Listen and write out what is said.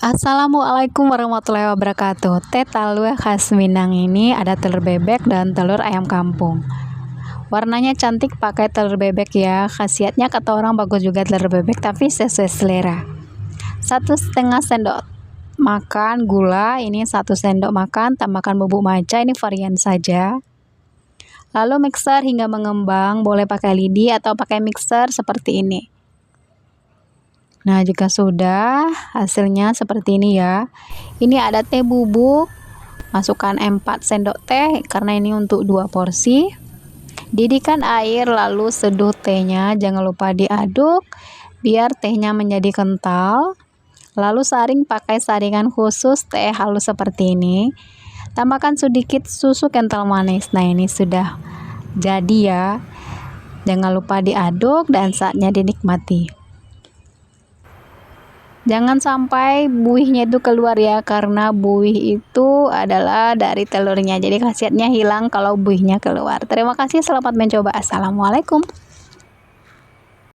Assalamualaikum warahmatullahi wabarakatuh. Teh talua khas Minang ini ada telur bebek dan telur ayam kampung. Warnanya cantik pakai telur bebek ya. Khasiatnya kata orang bagus juga telur bebek, tapi sesuai selera. 1,5 sendok makan gula, ini 1 sendok makan, tambahkan bubuk maca, ini varian saja. Lalu mixer hingga mengembang, boleh pakai lidi atau pakai mixer seperti ini. Nah, jika sudah, hasilnya seperti ini ya. Ini ada teh bubuk, masukkan 4 sendok teh karena ini untuk 2 porsi. Didihkan air lalu seduh tehnya, jangan lupa diaduk biar tehnya menjadi kental. Lalu saring pakai saringan khusus teh halus seperti ini. Tambahkan sedikit susu kental manis. Nah, ini sudah jadi ya. Jangan lupa diaduk dan saatnya dinikmati. Jangan sampai buihnya itu keluar ya, karena buih itu adalah dari telurnya. Jadi khasiatnya hilang kalau buihnya keluar. Terima kasih, selamat mencoba. Assalamualaikum.